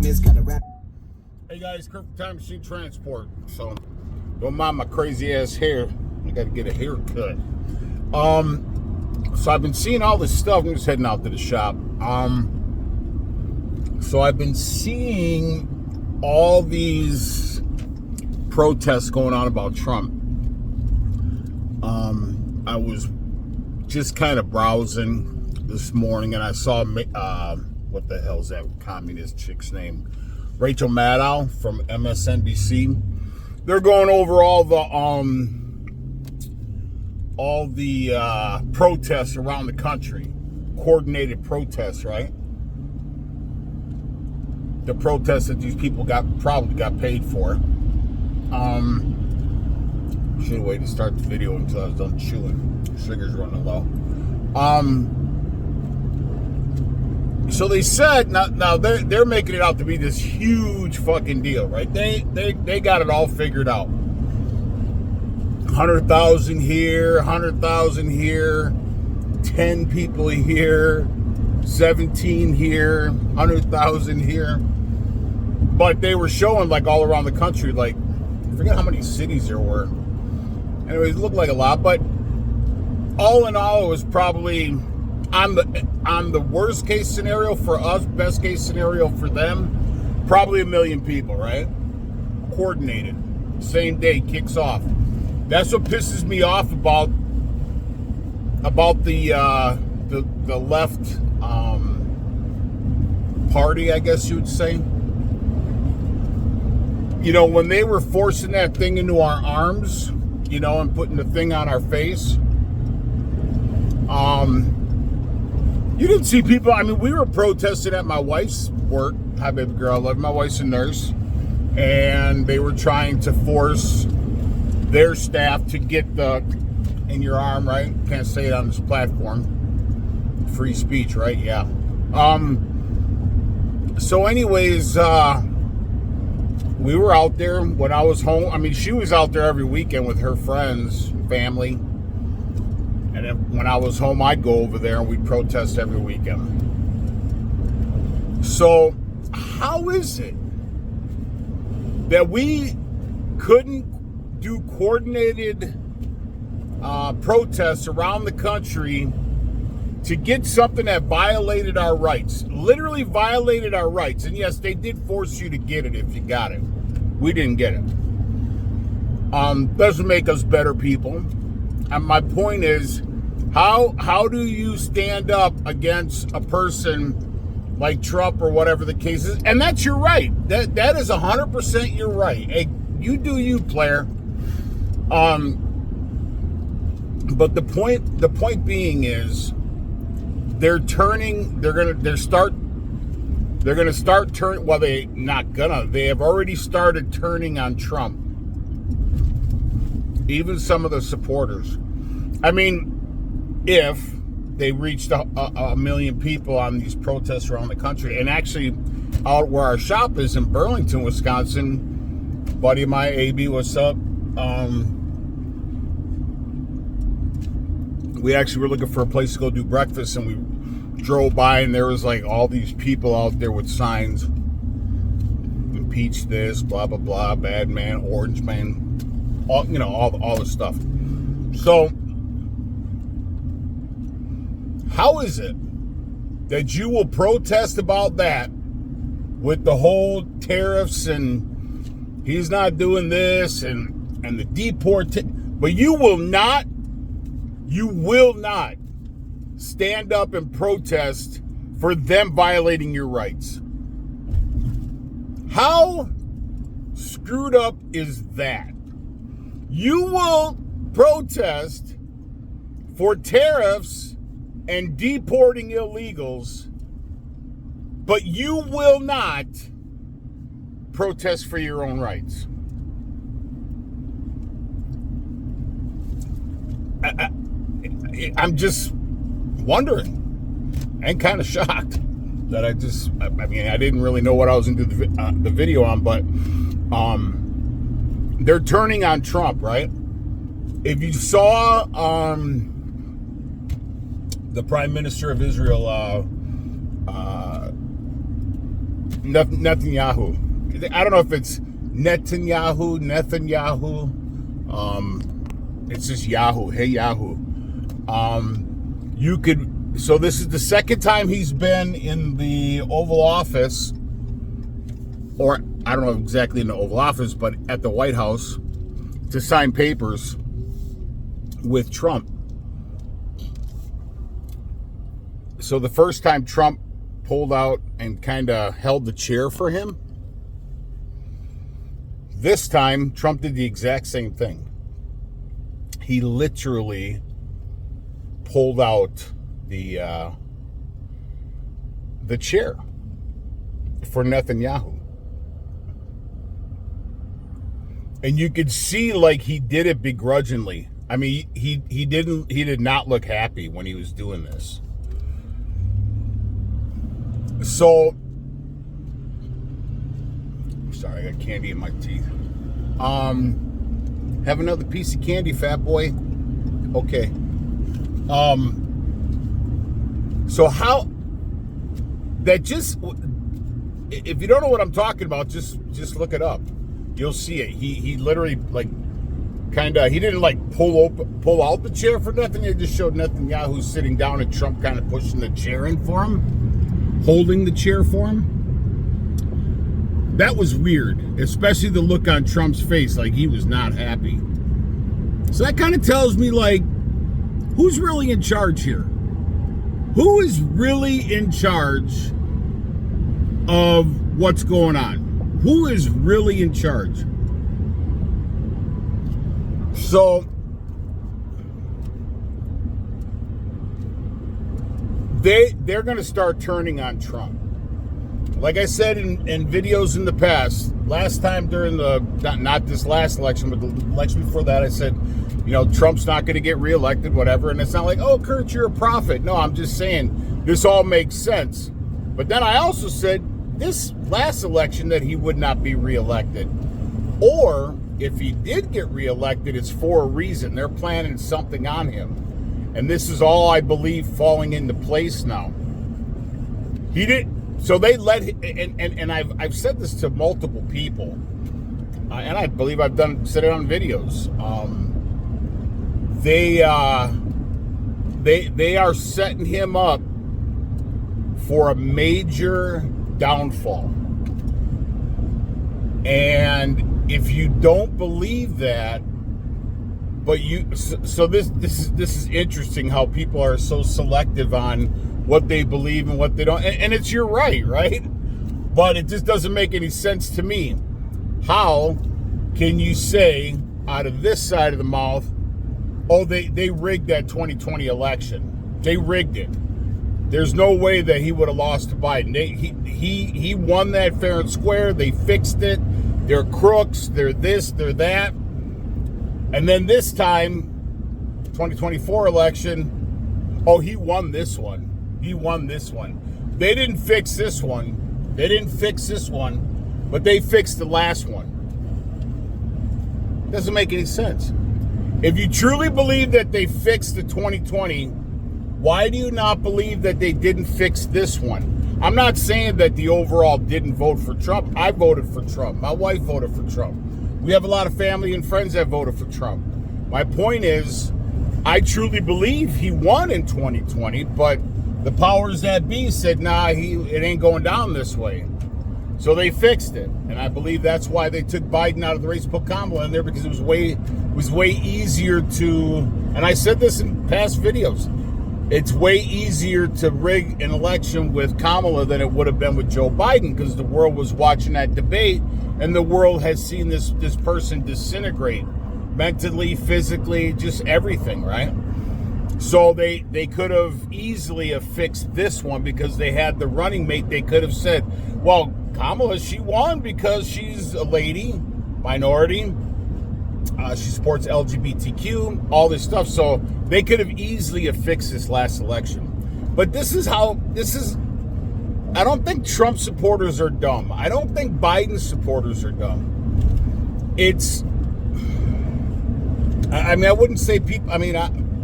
business, gotta rap. Hey guys, Kirk from Time Machine Transport. So don't mind my crazy ass hair. I gotta get a haircut. So I've been seeing all this stuff. I'm just heading out to the shop. So I've been seeing all these protests going on about Trump. I was just kind of browsing this morning and I saw what the hell's that communist chick's name? Rachel Maddow from MSNBC. They're going over all the protests around the country, coordinated protests, right? The protests that these people probably got paid for. Should have waited to start the video until I was done chewing. Sugar's running low. So they said now they're making it out to be this huge fucking deal, right? They got it all figured out. 100,000 here, 100,000 here, 10 people here, 17 here, 100,000 here. But they were showing like all around the country, like I forget how many cities there were. Anyways, it looked like a lot, but all in all, it was probably on the worst case scenario for us, best case scenario for them, probably 1 million people, right? Coordinated, same day, kicks off. That's what pisses me off about the left party, I guess you would say. You know, when they were forcing that thing into our arms, you know, and putting the thing on our face, you didn't see people. I mean, we were protesting at my wife's work. Hi, baby girl. I love my wife's a nurse. And they were trying to force their staff to get the in your arm, right? Can't say it on this platform. Free speech, right? Yeah. So anyways, we were out there when I was home. I mean, she was out there every weekend with her friends, family. And then when I was home, I'd go over there and we'd protest every weekend. So how is it that we couldn't do coordinated protests around the country to get something that violated our rights, literally violated our rights? And yes, they did force you to get it if you got it. We didn't get it. Doesn't make us better people. And my point is, how do you stand up against a person like Trump or whatever the case is? And that's your right. That is 100% your right. Hey, you do you, player. But the point being is, they're gonna start turning. Well, they have already started turning on Trump. Even some of the supporters. I mean, if they reached a 1 million people on these protests around the country, and actually out where our shop is in Burlington, Wisconsin, buddy of mine, AB, what's up? We actually were looking for a place to go do breakfast, and we drove by, and there was like all these people out there with signs: impeach this, blah blah blah, bad man, orange man, all the stuff. So how is it that you will protest about that with the whole tariffs and he's not doing this and the but you will not stand up and protest for them violating your rights? How screwed up is that? You will protest for tariffs and deporting illegals, but you will not protest for your own rights. I'm just wondering and kind of shocked that I didn't really know what I was into the video on, but they're turning on Trump, right? If you saw the Prime Minister of Israel, Netanyahu. I don't know if it's Netanyahu. It's just Yahoo. Hey, Yahoo. So this is the second time he's been in the Oval Office, or I don't know exactly in the Oval Office, but at the White House to sign papers with Trump. So the first time Trump pulled out and kind of held the chair for him, this time Trump did the exact same thing. He literally pulled out the chair for Netanyahu. And you could see like he did it begrudgingly. I mean, he did not look happy when he was doing this. So, sorry, I got candy in my teeth. Have another piece of candy, fat boy. Okay. So how that just, if you don't know what I'm talking about, just look it up. You'll see it. He literally like he didn't like pull out the chair for Netanyahu. He just showed Netanyahu sitting down and Trump kind of pushing the chair in for him, holding the chair for him. That was weird, especially the look on Trump's face, like he was not happy. So that kind of tells me, like, who's really in charge here? Who is really in charge of what's going on? Who is really in charge? So they're going to start turning on Trump. Like I said in videos in the past, last time during not this last election, but the election before that, I said, Trump's not going to get reelected, whatever. And it's not like, oh, Kurt, you're a prophet. No, I'm just saying this all makes sense. But then I also said this last election that he would not be reelected. Or if he did get reelected, it's for a reason. They're planning something on him. And this is all, I believe, falling into place now. He did. So they let him, and I've said this to multiple people, and I believe I've said it on videos. They are setting him up for a major downfall. And if you don't believe that, but this is interesting how people are so selective on what they believe and what they don't, and it's your right? But it just doesn't make any sense to me. How can you say out of this side of the mouth, oh, they rigged that 2020 election? They rigged it. There's no way that he would have lost to Biden. He won that fair and square. They fixed it. They're crooks. They're this. They're that. And then this time, 2024 election, oh, he won this one. He won this one. They didn't fix this one. But they fixed the last one. Doesn't make any sense. If you truly believe that they fixed the 2020, why do you not believe that they didn't fix this one? I'm not saying that the overall didn't vote for Trump. I voted for Trump. My wife voted for Trump. We have a lot of family and friends that voted for Trump. My point is, I truly believe he won in 2020, but the powers that be said, nah, it ain't going down this way. So they fixed it. And I believe that's why they took Biden out of the race, put Kamala in there, because it was way easier to, and I said this in past videos, it's way easier to rig an election with Kamala than it would have been with Joe Biden, because the world was watching that debate and the world has seen this person disintegrate mentally, physically, just everything, right? So they could have easily have fixed this one because they had the running mate. They could have said, well, Kamala, she won because she's a lady, minority. She supports LGBTQ, all this stuff. So they could have easily have fixed this last election. But I don't think Trump supporters are dumb. I don't think Biden supporters are dumb. I wouldn't say people,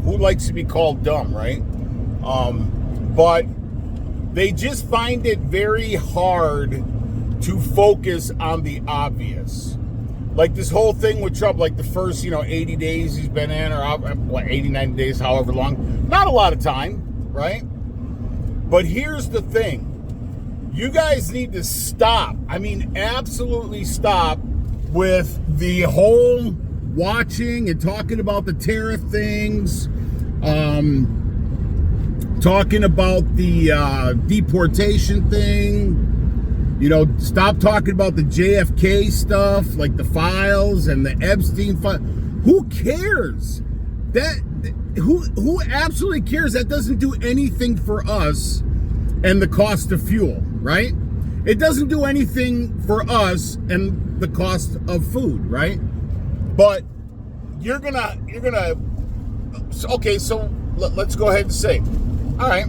who likes to be called dumb, right? But they just find it very hard to focus on the obvious. Like this whole thing with Trump, like the first, 80 days he's been in, or 89 days, however long. Not a lot of time, right? But here's the thing. You guys need to stop. I mean, absolutely stop with the whole watching and talking about the tariff things, talking about the deportation thing. Stop talking about the JFK stuff, like the files and the Epstein file. Who cares? Who absolutely cares? That doesn't do anything for us and the cost of fuel, right? It doesn't do anything for us and the cost of food, right? But you're gonna. Okay, so let's go ahead and say, all right.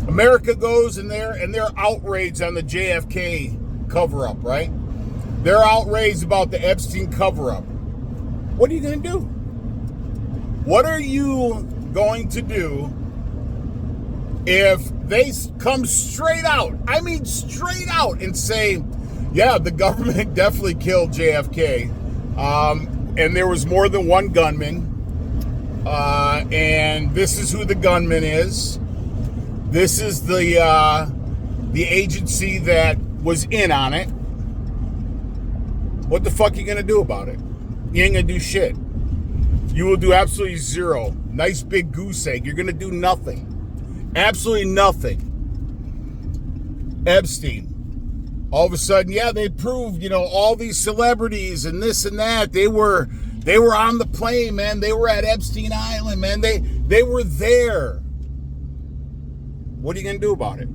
America goes in there and they're outraged on the JFK cover-up, right? They're outraged about the Epstein cover-up. What are you going to do? What are you going to do if they come straight out, I mean straight out, and say, yeah, the government definitely killed JFK, and there was more than one gunman, and this is who the gunman is. This is the agency that was in on it. What the fuck are you going to do about it? You ain't going to do shit. You will do absolutely zero. Nice big goose egg. You're going to do nothing. Absolutely nothing. Epstein. All of a sudden, yeah, they proved, all these celebrities and this and that. They were on the plane, man. They were at Epstein Island, man. They were there. What are you going to do about it?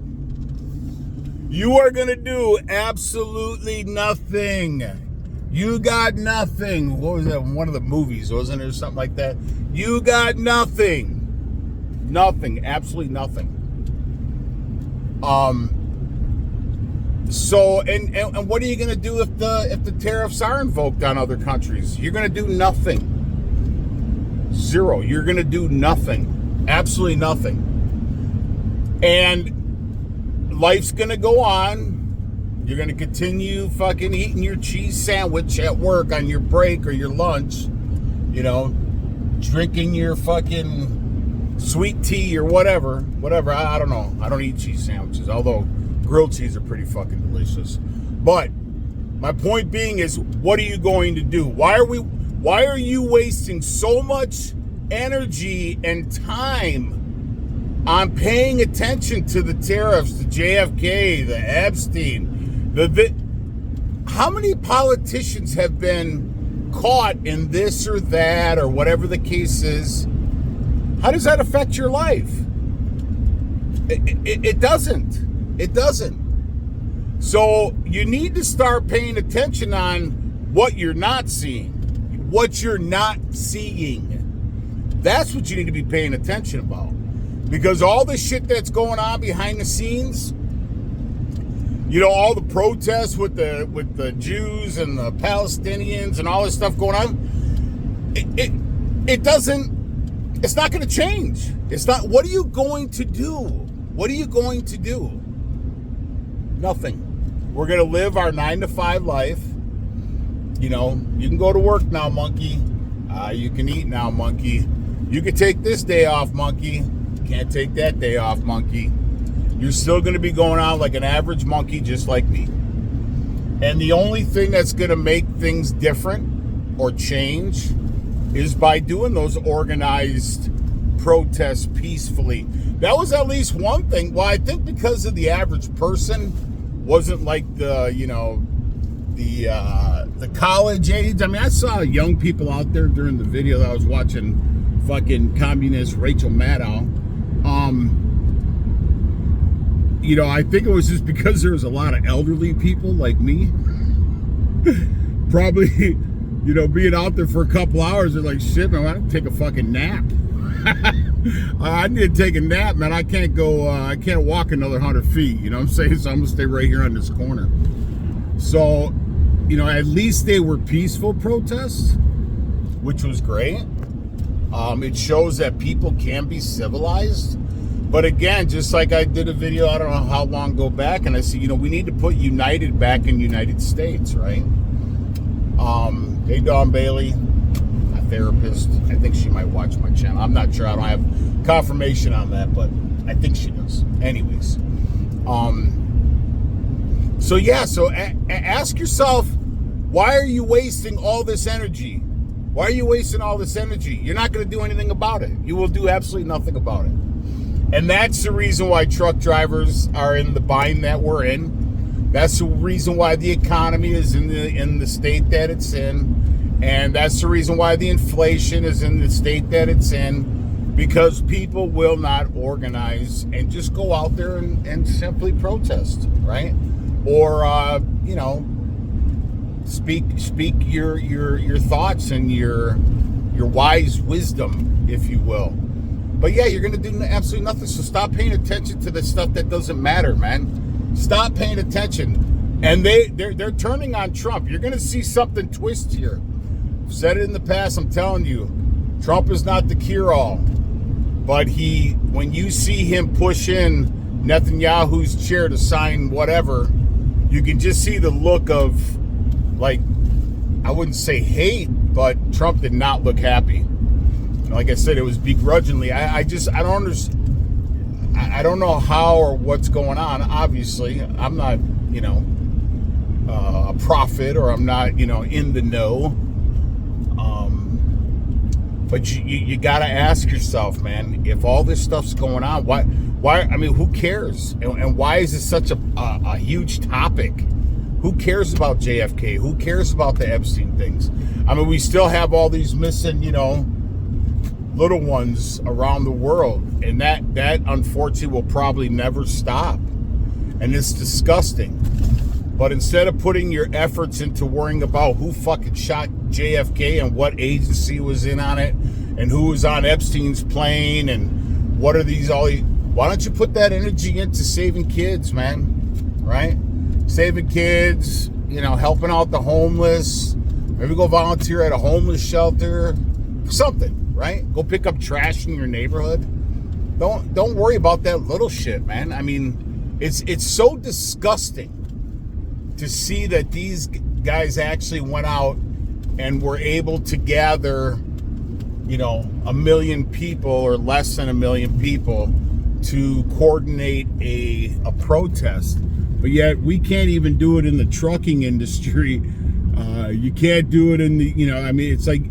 You are going to do absolutely nothing. You got nothing. What was that? One of the movies, wasn't it, or something like that? You got nothing. Nothing. Absolutely nothing. So, and what are you going to do if the tariffs are invoked on other countries? You're going to do nothing. Zero. You're going to do nothing. Absolutely nothing. And life's going to go on. You're going to continue fucking eating your cheese sandwich at work on your break or your lunch. Drinking your fucking sweet tea or whatever. I don't know. I don't eat cheese sandwiches, although grilled cheese are pretty fucking delicious. But my point being is, what are you going to do? Why are you wasting so much energy and time on paying attention to the tariffs, the JFK, the Epstein, how many politicians have been caught in this or that or whatever the case is? How does that affect your life? It doesn't. It doesn't. So you need to start paying attention on what you're not seeing. What you're not seeing. That's what you need to be paying attention about. Because all the shit that's going on behind the scenes, all the protests with the Jews and the Palestinians and all this stuff going on, it's not going to change. It's not. What are you going to do? What are you going to do? Nothing. We're going to live our 9-to-5 life. You can go to work now, monkey. You can eat now, monkey. You can take this day off, monkey. Can't take that day off, monkey. You're still going to be going out like an average monkey just like me. And the only thing that's going to make things different or change is by doing those organized protests peacefully. That was at least one thing. Well, I think because of the average person wasn't like the college age. I mean, I saw young people out there during the video that I was watching, fucking communist Rachel Maddow. I think it was just because there was a lot of elderly people like me. Probably, being out there for a couple hours, they're like, shit, man, I need to take a fucking nap. I need to take a nap, man. I can't walk another 100 feet, you know what I'm saying? So I'm going to stay right here on this corner. So, at least they were peaceful protests, which was great. It shows that people can be civilized. But again, just like I did a video, I don't know how long ago back, and I said, we need to put United back in United States, right? Hey, Dawn Bailey, a therapist. I think she might watch my channel. I'm not sure. I don't have confirmation on that, but I think she does. Anyways, so ask yourself, why are you wasting all this energy? Why are you wasting all this energy? You're not going to do anything about it. You will do absolutely nothing about it. And that's the reason why truck drivers are in the bind that we're in. That's the reason why the economy is in the state that it's in. And that's the reason why the inflation is in the state that it's in. Because people will not organize and just go out there and simply protest, right? Or, speak your thoughts and your wise wisdom, if you will. But yeah, you're going to do absolutely nothing. So stop paying attention to the stuff that doesn't matter, man. Stop paying attention. And they're turning on Trump. You're going to see something twist here. I've said it in the past. I'm telling you, Trump is not the cure-all. But when you see him push in Netanyahu's chair to sign whatever, you can just see the look of, like, I wouldn't say hate, but Trump did not look happy. Like I said, it was begrudgingly. I don't understand. I don't know how or what's going on. Obviously, I'm not, a prophet, or I'm not, in the know. But you got to ask yourself, man, if all this stuff's going on, why? I mean, who cares? And why is it such a huge topic? Who cares about JFK? Who cares about the Epstein things? I mean, we still have all these missing, little ones around the world, and that unfortunately will probably never stop, and it's disgusting. But instead of putting your efforts into worrying about who fucking shot JFK and what agency was in on it and who was on Epstein's plane and what are these why don't you put that energy into saving kids, man? Right? Saving kids, helping out the homeless, maybe go volunteer at a homeless shelter, something. Right? Go pick up trash in your neighborhood. Don't worry about that little shit, man. I mean, it's so disgusting to see that these guys actually went out and were able to gather, 1 million people or less than 1 million people to coordinate a protest. But yet we can't even do it in the trucking industry. You can't do it in the, it's like,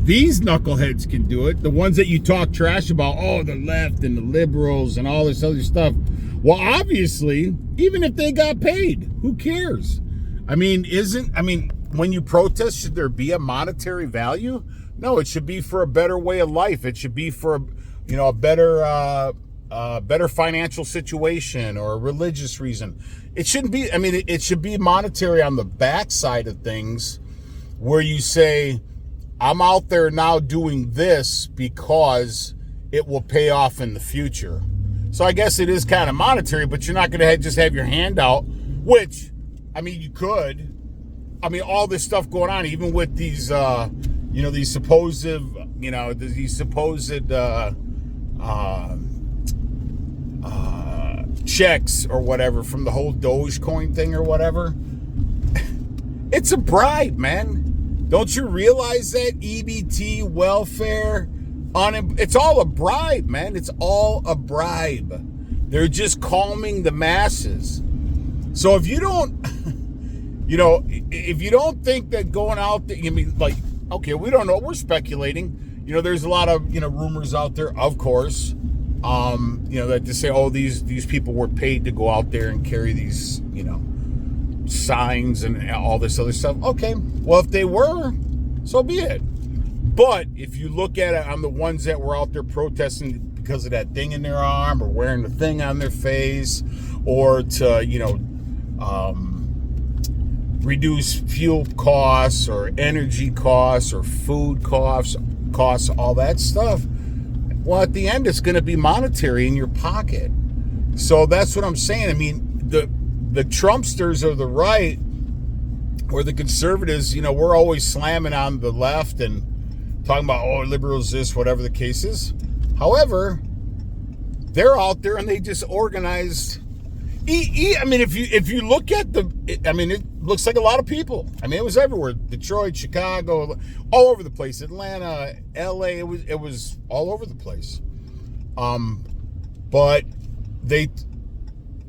these knuckleheads can do it. The ones that you talk trash about, the left and the liberals and all this other stuff. Well, obviously, even if they got paid, who cares? I mean, when you protest, should there be a monetary value? No, it should be for a better way of life. It should be for, a better financial situation or a religious reason. It shouldn't be, it should be monetary on the backside of things where you say, I'm out there now doing this because it will pay off in the future. So I guess it is kind of monetary, but you're not going to just have your hand out, which, you could. All this stuff going on, even with these, these supposed, checks or whatever from the whole Dogecoin thing or whatever. It's a bribe, man. Don't you realize that? EBT, welfare, it's all a bribe, man. It's all a bribe. They're just calming the masses. So if you don't, if you don't think that going out there, okay, we don't know. We're speculating. There's a lot of, rumors out there, of course, that to say, these people were paid to go out there and carry these, signs and all this other stuff. Okay, well, if they were, so be it. But if you look at it on the ones that were out there protesting because of that thing in their arm or wearing the thing on their face or to, reduce fuel costs or energy costs or food costs, all that stuff, well, at the end, it's going to be monetary in your pocket. So that's what I'm saying. The Trumpsters or the right or the conservatives, we're always slamming on the left and talking about, liberals this, whatever the case is. However, they're out there and they just organized. I mean, if you look at it looks like a lot of people. I mean, it was everywhere: Detroit, Chicago, all over the place. Atlanta, LA. It was all over the place. But the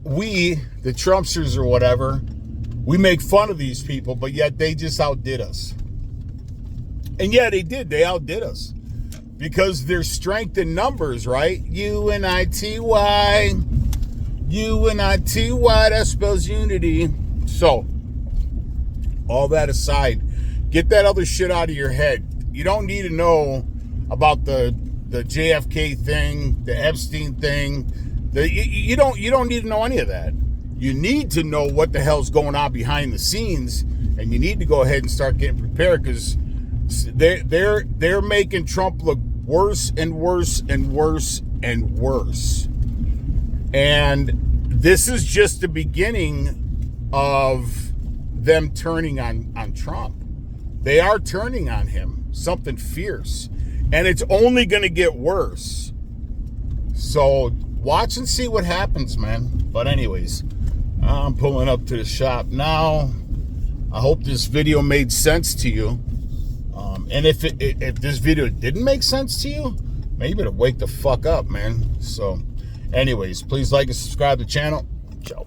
Trumpsters or whatever, we make fun of these people, but yet they just outdid us. And yeah, they did. They outdid us because there's strength in numbers, right? UNITY. UNITY, that spells unity. So, all that aside, get that other shit out of your head. You don't need to know about the JFK thing, the Epstein thing. You don't need to know any of that. You need to know what the hell's going on behind the scenes, and you need to go ahead and start getting prepared, because they're making Trump look worse and worse and worse and worse. And this is just the beginning of them turning on Trump. They are turning on him, something fierce. And it's only going to get worse. So watch and see what happens, man. But anyways, I'm pulling up to the shop now. I hope this video made sense to you. And if this video didn't make sense to you, maybe to wake the fuck up, man. So anyways, please like and subscribe to the channel. Ciao.